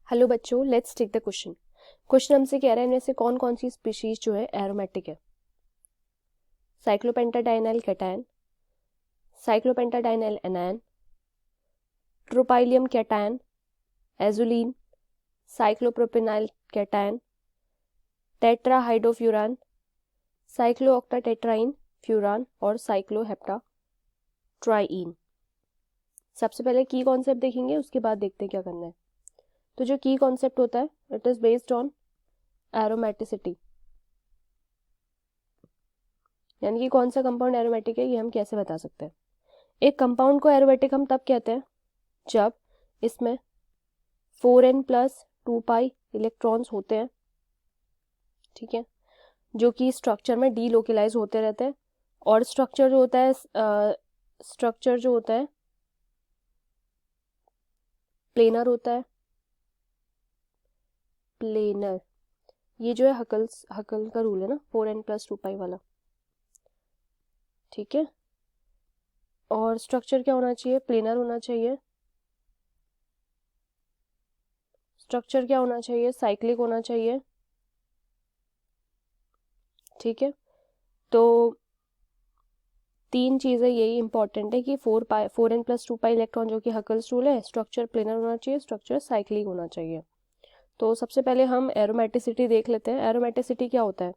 Hello बच्चों, let's take the question. Question हमसे कह रहा है इनमें से कौन कौन सी स्पीशीज जो है एरोमेटिक है। Cyclopentadienyl cation, cyclopentadienyl anion, tropylium cation, azulene, cyclopropenyl cation, tetrahydrofuran, cyclooctatetraene furan और साइक्लोहेप्टाट्राइन। सबसे पहले की कॉन्सेप्ट देखेंगे, उसके बाद देखते हैं क्या करना है। तो जो की कॉन्सेप्ट होता है it is based on aromaticity, यानी कि कौन सा कंपाउंड एरोमेटिक है ये हम कैसे बता सकते हैं। एक कंपाउंड को एरोमेटिक हम तब कहते हैं जब इसमें 4n+2π इलेक्ट्रॉन्स होते हैं, ठीक है, जो कि स्ट्रक्चर में डीलोकलाइज होते रहते हैं। और स्ट्रक्चर जो होता है प्लेनर होता है। प्लेनर ये जो है हकल का रूल है ना, 4n+2π वाला, ठीक है। और स्ट्रक्चर क्या होना चाहिए? प्लेनर होना चाहिए। स्ट्रक्चर क्या होना चाहिए? साइक्लिक होना चाहिए, ठीक है। तो तीन चीज़ें यही इंपॉर्टेंट है कि 4n+2π इलेक्ट्रॉन जो कि हकल्स रूल है, स्ट्रक्चर प्लेनर होना चाहिए, स्ट्रक्चर साइक्लिक होना चाहिए। तो सबसे पहले हम एरोमेटिसिटी देख लेते हैं। एरोमेटिसिटी क्या होता है?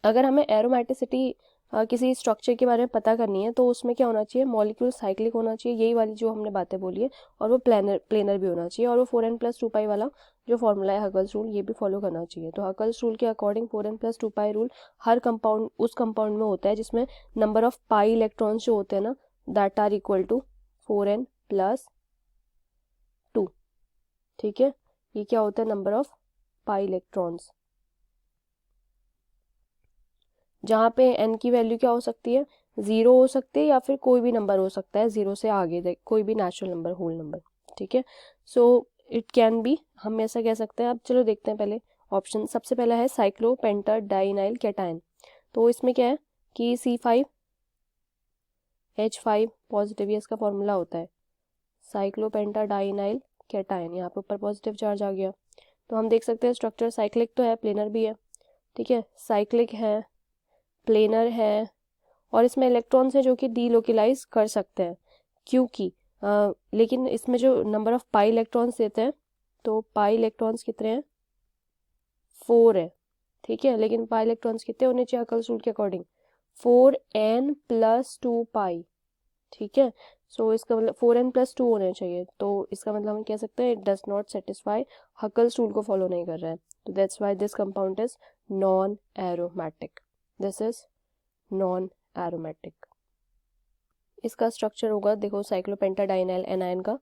अगर हमें एरोमेटिसिटी किसी स्ट्रक्चर के बारे में पता करनी है तो उसमें क्या होना चाहिए? मॉलिक्यूल साइक्लिक होना चाहिए, यही वाली जो हमने बातें बोली है, और वो प्लेनर भी होना चाहिए, और वो 4n+2π वाला जो फॉर्मूला है हकल्स रूल, ये भी फॉलो करना चाहिए। तो हकल्स रूल के अकॉर्डिंग 4n+2π रूल हर कंपाउंड उस कंपाउंड में होता है जिसमें नंबर ऑफ पाई इलेक्ट्रॉन्स जो होते हैं ना, that are equal to 4n+2, ठीक है। ये क्या होता है? नंबर ऑफ पाई इलेक्ट्रॉन्स, जहाँ पे n की वैल्यू क्या हो सकती है? 0 हो सकती है या फिर कोई भी नंबर हो सकता है, 0 से आगे कोई भी नेचुरल नंबर, होल नंबर, ठीक है। सो इट कैन बी, हम ऐसा कह सकते हैं। अब चलो देखते हैं पहले ऑप्शन। सबसे पहला है साइक्लोपेंटाडाइनाइल कैटायन। तो इसमें क्या है कि C5H5 पॉजिटिव, ये इसका फॉर्मूला होता है साइक्लोपेंटाडाइनाइल कैटायन। यहाँ पे ऊपर पॉजिटिव चार्ज आ गया। तो हम देख सकते हैं स्ट्रक्चर साइक्लिक तो है, प्लेनर भी है, ठीक है। साइक्लिक है, प्लेनर है, और इसमें इलेक्ट्रॉन्स है जो कि डीलोकलाइज कर सकते हैं, क्योंकि लेकिन इसमें जो नंबर ऑफ पाई इलेक्ट्रॉन्स देते हैं, तो पाई इलेक्ट्रॉन्स कितने हैं? 4 है, ठीक है। लेकिन पाई इलेक्ट्रॉन्स कितने होने चाहिए हकल्स रूल के अकॉर्डिंग? 4n+2π, ठीक है। सो इसका मतलब 4n+2 होने चाहिए। तो इसका मतलब हम कह सकते हैं it does not satisfy, Huckel's rule को फॉलो नहीं कर रहा है। तो that's why this compound is non aromatic. This is non aromatic. इसका स्ट्रक्चर होगा, देखो, साइक्लोपेंटाडाइनाइल एनायन का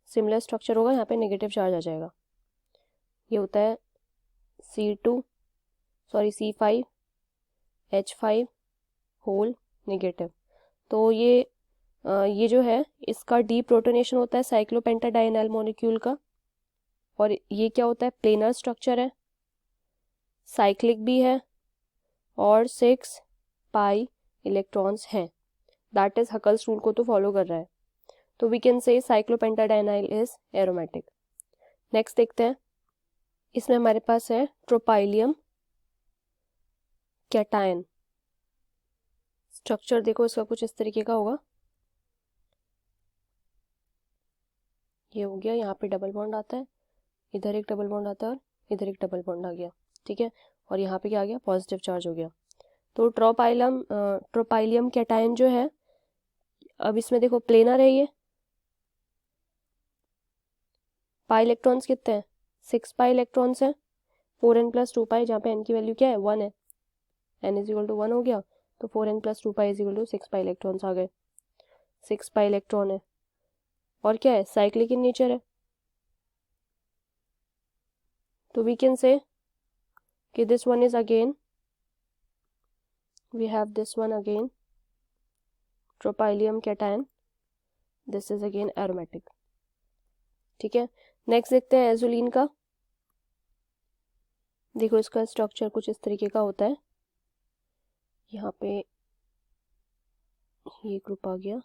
सिमिलर स्ट्रक्चर होगा। यहाँ पे नेगेटिव चार्ज आ जाएगा। ये होता है C5H5 होल नेगेटिव। तो ये जो है इसका डी प्रोटोनेशन होता है साइक्लोपेंटाडाइनाइल मॉलिक्यूल का। और ये क्या होता है? प्लेनर स्ट्रक्चर है, साइक्लिक भी है, और 6 पाई इलेक्ट्रॉन्स हैं। दैट इज हकल्स रूल को तो फॉलो कर रहा है। तो we can say cyclopentadienyl is aromatic. Next देखते हैं, इसमें हमारे पास है ट्रोपाइलियम कैटायन। स्ट्रक्चर देखो इसका कुछ इस तरीके का होगा। ये हो गया, यहाँ पे डबल बॉन्ड आता है, इधर एक डबल बॉन्ड आता है, और इधर एक डबल बॉन्ड आ गया, ठीक है। और यहाँ पे क्या आ गया? पॉजिटिव चार्ज हो गया। तो ट्रोपाइलियम कैटायन जो है, अब इसमें देखो प्लेनर है, ये पाई इलेक्ट्रॉन्स कितने हैं? 6 पाई इलेक्ट्रॉन्स हैं। 4n+2π, जहाँ पे n की वैल्यू क्या है? 1 है, n इज इक्वल टू 1 हो गया। तो 4n+2π is equal to 6 pi electrons आ गए। 6 पाई इलेक्ट्रॉन है, और क्या है? साइक्लिक इन नेचर है। तो वी कैन से कि this one is again, we have this one again tropylium cation, this is again aromatic, ठीक है। नेक्स्ट देखते हैं एजुलीन का। देखो इसका स्ट्रक्चर कुछ इस तरीके का होता है। यहाँ पे ये ग्रुप आ गया,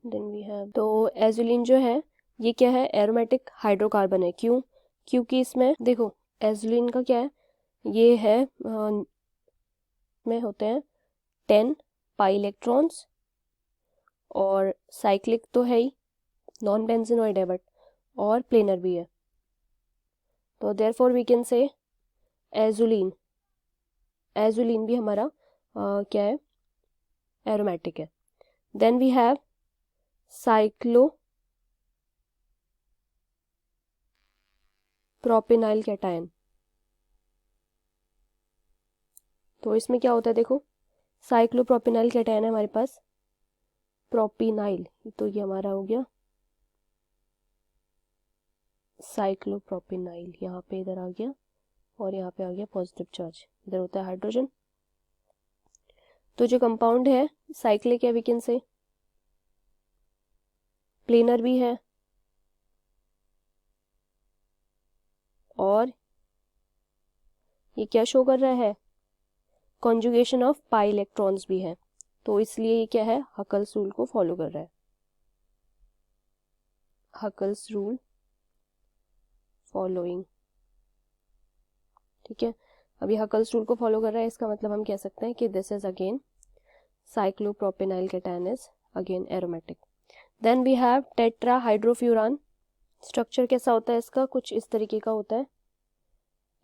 देन वी हैव, तो एजुलिन जो है ये क्या है, एरोमेटिक हाइड्रोकार्बन है। क्यों? क्योंकि इसमें देखो एजुलिन का क्या है, ये है में होते हैं 10 पाई इलेक्ट्रॉन्स, और साइक्लिक तो है ही, नॉन बेंजीनॉइड है बट, और प्लेनर भी है। तो therefore we can say azulene, azulene भी हमारा क्या है, एरोमेटिक है। Then we have cyclopropenyl cation. तो इसमें क्या होता है, देखो साइक्लोप्रोपेनाइल कैटायन है हमारे पास, प्रोपेनाइल, तो ये हमारा हो गया साइक्लोप्रोपेनाइल, यहाँ पे इधर आ गया, और यहाँ पे आ गया पॉजिटिव चार्ज, इधर होता है हाइड्रोजन। तो जो कंपाउंड है साइक्लिक है, वी कैन से प्लेनर भी है, और ये क्या शो कर रहा है, कॉन्जुगेशन ऑफ पाई इलेक्ट्रॉन्स भी है। तो इसलिए ये क्या है, हकल्स रूल को फॉलो कर रहा है, हकल्स रूल फॉलोइंग। ठीक है, अभी हकल्स रूल को फॉलो कर रहा है, इसका मतलब हम कह सकते हैं कि this is again cyclopropenyl cation is again aromatic. Then we have tetrahydrofuran. Structure कैसा होता है इसका, कुछ इस तरीके का होता है,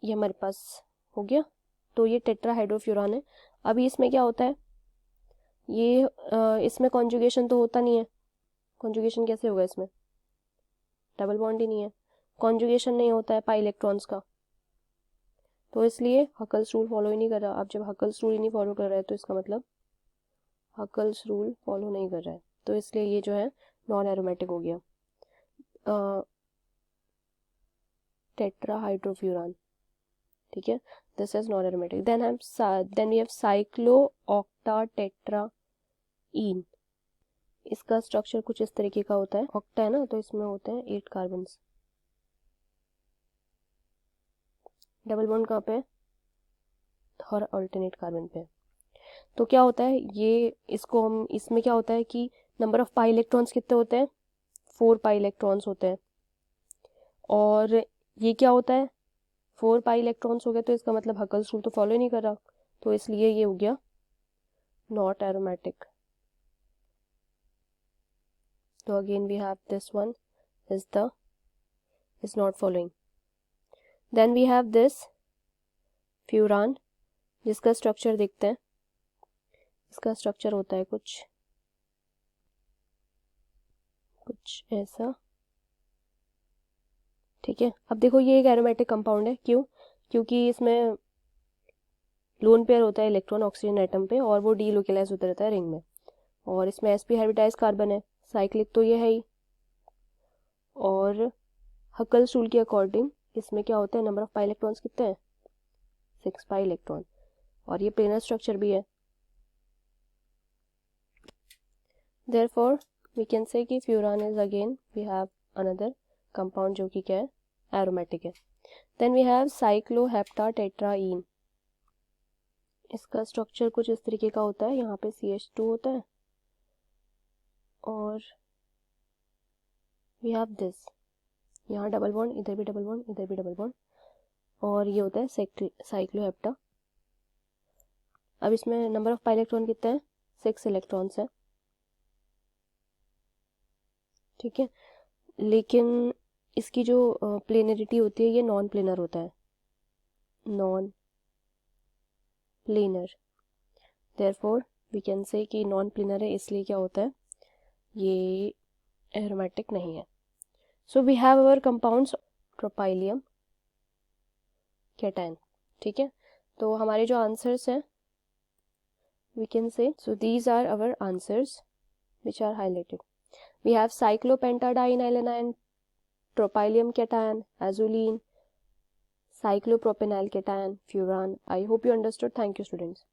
ये हमारे पास हो गया। तो ये टेट्रा हाइड्रोफ्यूरान है। अभी इसमें क्या होता है, ये इसमें कॉन्जुगेशन तो होता नहीं है, कॉन्जुगेशन कैसे होगा इसमें, डबल बॉन्ड ही नहीं है, कॉन्जुगेशन नहीं होता है पाई इलेक्ट्रॉन्स का, तो इसलिए हकल्स रूल फॉलो ही नहीं कर रहा। अब जब हकल्स रूल ही नहीं फॉलो कर रहा है तो इसका मतलब हकल्स रूल फॉलो नहीं कर रहा है, तो इसलिए ये जो है नॉन एरोमेटिक हो गया, टेट्रा हाइड्रोफ्यूरान। ठीक है, this is non aromatic. Then we have cyclooctatetraene. इसका स्ट्रक्चर कुछ इस तरीके का होता है, ऑक्टा है ना, तो इसमें होते हैं 8 कार्बन। डबल बॉन्ड कहाँ पे, हर अल्टरनेट कार्बन पे। तो क्या होता है, ये इसको हम, इसमें क्या होता है कि नंबर ऑफ पाई इलेक्ट्रॉन्स कितने होते हैं, 4 पाई इलेक्ट्रॉन्स होते हैं, और ये क्या होता है, 4 पाई इलेक्ट्रॉन्स हो गए, तो इसका मतलब हकल्स रूल तो फॉलो ही नहीं कर रहा, तो इसलिए ये हो गया नॉट एरोमेटिक। तो again we have this one is not following. Then we have this furan, जिसका स्ट्रक्चर देखते हैं। इसका स्ट्रक्चर होता है कुछ ऐसा। ठीक है, अब देखो ये एक एरोमेटिक कंपाउंड है। क्यों? क्योंकि इसमें लोन पेयर होता है इलेक्ट्रॉन ऑक्सीजन एटम पे, और वो डीलोकेलाइज होता रहता है रिंग में, और इसमें sp हाइब्रिडाइज कार्बन है, साइक्लिक तो ये है ही। और हकल्स रूल के अकॉर्डिंग इसमें क्या होता है, नंबर ऑफ पाई इलेक्ट्रॉन्स कितने हैं, 6 पाई इलेक्ट्रॉन, और ये प्लेनर स्ट्रक्चर भी है। देयरफॉर वी कैन से कि furan is again we have another compound जो कि क्या है, एरोमेटिक है। Then we have cycloheptatetraene. इसका स्ट्रक्चर कुछ इस तरीके का होता है, यहाँ पे CH2 होता है, और वी हैव दिस, यहाँ डबल बॉन्ड, इधर भी डबल बॉन्ड, इधर भी डबल बॉन्ड, और ये होता है साइक्लोहेप्टा। अब इसमें नंबर ऑफ पाई इलेक्ट्रॉन कितने हैं, 6 इलेक्ट्रॉन्स हैं। ठीक है, लेकिन इसकी जो प्लेनरिटी होती है, ये नॉन प्लेनर होता है, non planar. Therefore we can say कि नॉन प्लेनर है, इसलिए क्या होता है, ये एरोमेटिक नहीं है। So we have our compounds tropylium cation. ठीक है, तो हमारे जो आंसर्स हैं, we can say, so these are our answers which are highlighted. We have cyclopentadienyl tropylium cation, azulene, cyclopropenyl cation, furan. I hope you understood. Thank you, students.